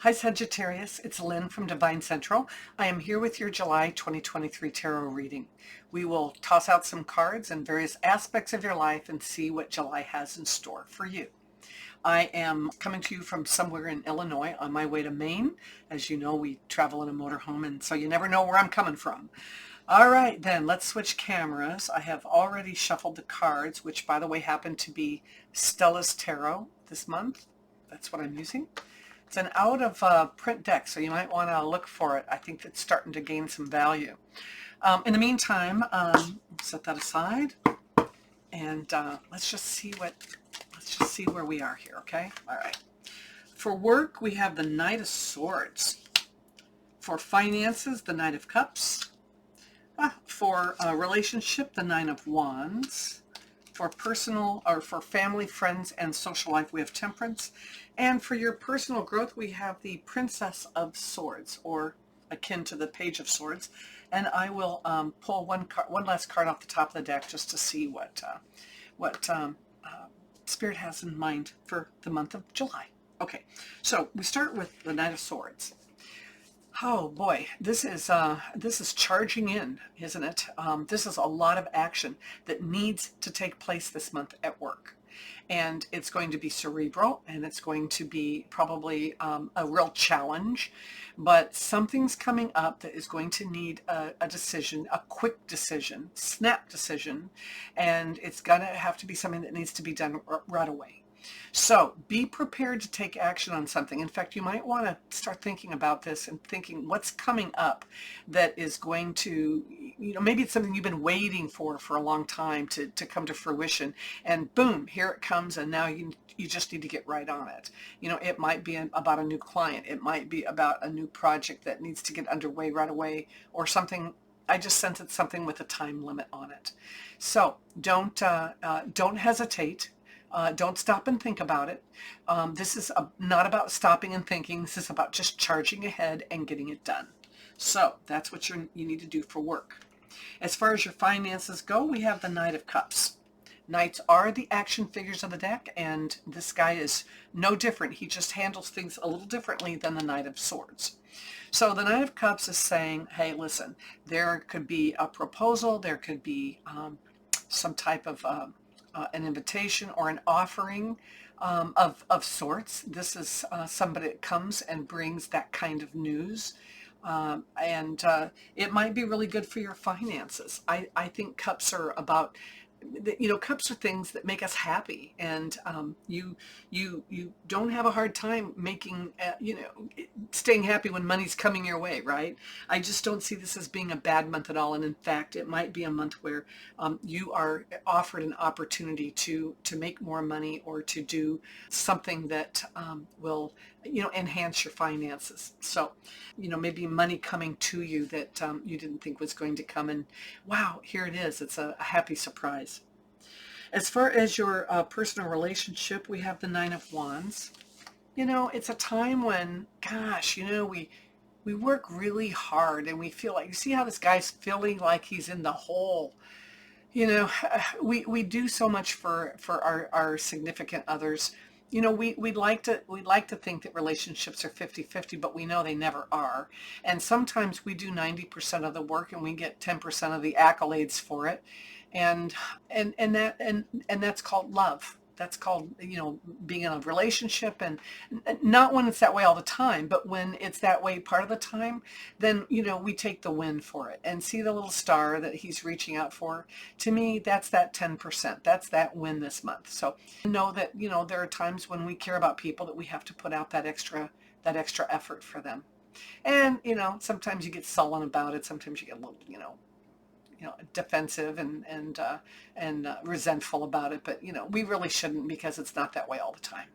Hi Sagittarius, it's Lynn from Devine Central. I am here with your July 2023 tarot reading. We will toss out some cards and various aspects of your life and see what July has in store for you. I am coming to you from somewhere in Illinois on my way to Maine. As you know, we travel in a motorhome, and so you never know where I'm coming from. All right, then let's switch cameras. I have already shuffled the cards, which by the way happen to be Stella's Tarot this month. That's what I'm using. It's an out of print deck, so you might want to look for it. I think it's starting to gain some value. In the meantime, set that aside, and let's just see where we are here. Okay, all right. For work, we have the Knight of Swords. For finances, the Knight of Cups. For a relationship, the Nine of Wands. For personal or for family, friends, and social life, we have Temperance. And for your personal growth, we have the Princess of Swords, or akin to the Page of Swords. And I will pull one last card off the top of the deck just to see what Spirit has in mind for the month of July. Okay, so we start with the Knight of Swords. Oh boy, this is charging in, isn't it? This is a lot of action that needs to take place this month at work. And it's going to be cerebral, and it's going to be probably a real challenge, but something's coming up that is going to need a decision, a quick decision, snap decision, and it's going to have to be something that needs to be done right away. So be prepared to take action on something. In fact, you might want to start thinking about this and thinking what's coming up that is going to, maybe it's something you've been waiting for a long time to come to fruition, and boom, here it comes, and now you just need to get right on it. It might be about a new client. It might be about a new project that needs to get underway right away, or something. I just sense it's something with a time limit on it. So don't hesitate. Don't stop and think about it. This is not about stopping and thinking. This is about just charging ahead and getting it done. So that's what you need to do for work. As far as your finances go, we have the Knight of Cups. Knights are the action figures of the deck, and this guy is no different. He just handles things a little differently than the Knight of Swords. So the Knight of Cups is saying, hey, listen, there could be a proposal, there could be some type of an invitation or an offering of sorts. This is somebody that comes and brings that kind of news. And it might be really good for your finances. I think cups are about, cups are things that make us happy, and you don't have a hard time making, staying happy when money's coming your way, right? I just don't see this as being a bad month at all, and in fact, it might be a month where you are offered an opportunity to make more money, or to do something that will, enhance your finances. So, maybe money coming to you that you didn't think was going to come, and wow, here it is. It's a happy surprise. As far as your personal relationship, we have the Nine of Wands. It's a time when, gosh, we work really hard, and we feel like, you see how this guy's feeling like he's in the hole. We do so much for our significant others. We'd like to think that relationships are 50-50, but we know they never are. And sometimes we do 90% of the work, and we get 10% of the accolades for it. And that's called love. That's called, being in a relationship, and not when it's that way all the time, but when it's that way part of the time, then, we take the win for it. And see the little star that he's reaching out for? To me, that's that 10%. That's that win this month. So know that, there are times when we care about people that we have to put out that extra effort for them. And, sometimes you get sullen about it. Sometimes you get a little, defensive and resentful about it, but we really shouldn't, because it's not that way all the time.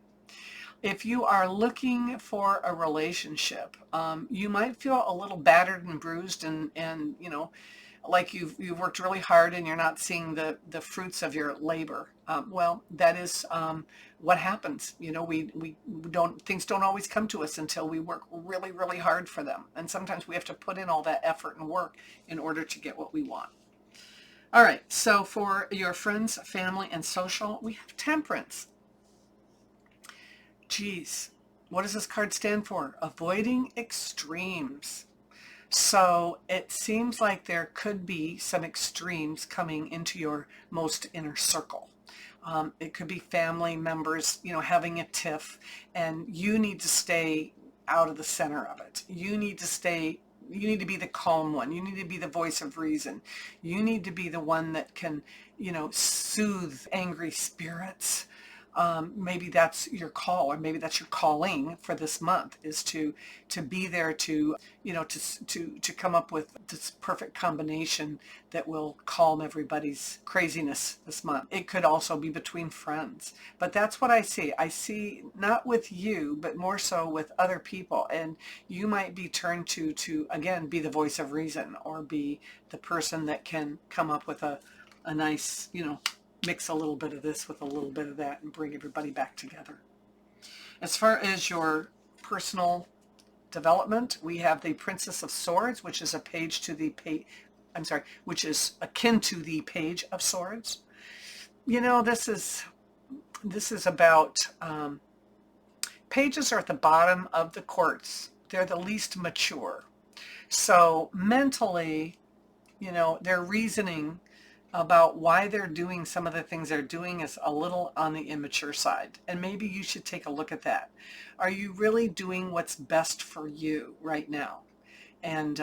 If you are looking for a relationship, you might feel a little battered and bruised, and like you've worked really hard and you're not seeing the fruits of your labor. Well, that is what happens. Things don't always come to us until we work really, really hard for them. And sometimes we have to put in all that effort and work in order to get what we want. All right, so for your friends, family, and social, we have Temperance. Geez, What does this card stand for? Avoiding extremes. So it seems like there could be some extremes coming into your most inner circle. It could be family members, having a tiff, and you need to stay out of the center of it. You need to be the calm one. You need to be the voice of reason. You need to be the one that can, soothe angry spirits. Maybe that's your call, or maybe that's your calling for this month, is to be there to to come up with this perfect combination that will calm everybody's craziness this month. It could also be between friends, but that's what I see. I see not with you, but more so with other people, and you might be turned to again be the voice of reason, or be the person that can come up with a nice, mix a little bit of this with a little bit of that and bring everybody back together. As far as your personal development, we have the Princess of Swords, which is which is akin to the Page of Swords. This is about, pages are at the bottom of the courts. They're the least mature. So mentally, they're reasoning about why they're doing some of the things they're doing is a little on the immature side. And maybe you should take a look at that. Are you really doing what's best for you right now? And,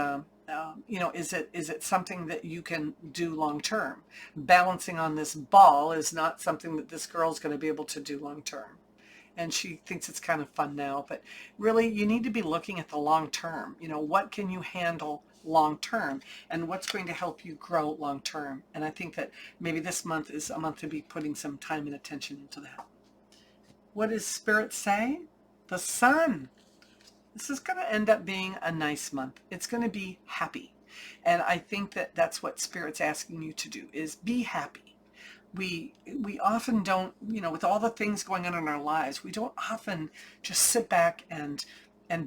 is it something that you can do long term? Balancing on this ball is not something that this girl's going to be able to do long term. And she thinks it's kind of fun now, but really you need to be looking at the long term. What can you handle long term, and what's going to help you grow long term? And I think that maybe this month is a month to be putting some time and attention into that. What does Spirit say? The Sun. This is going to end up being a nice month. It's going to be happy. And I think that that's what Spirit's asking you to do, is be happy. We often don't, with all the things going on in our lives, we don't often just sit back and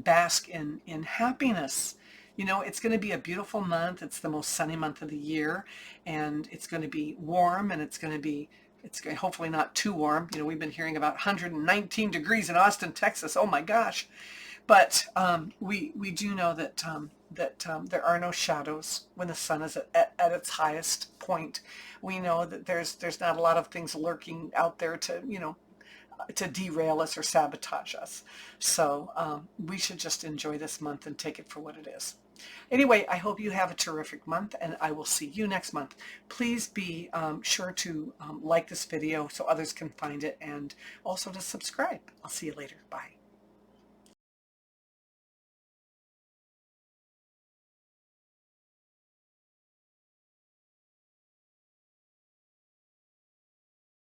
bask in happiness. It's going to be a beautiful month. It's the most sunny month of the year, and it's going to be warm, and it's hopefully not too warm. We've been hearing about 119 degrees in Austin, Texas. Oh my gosh. But we do know that there are no shadows when the sun is at its highest point. We know that there's not a lot of things lurking out there to derail us or sabotage us. So we should just enjoy this month and take it for what it is. Anyway, I hope you have a terrific month, and I will see you next month. Please be sure to like this video so others can find it, and also to subscribe. I'll see you later. Bye.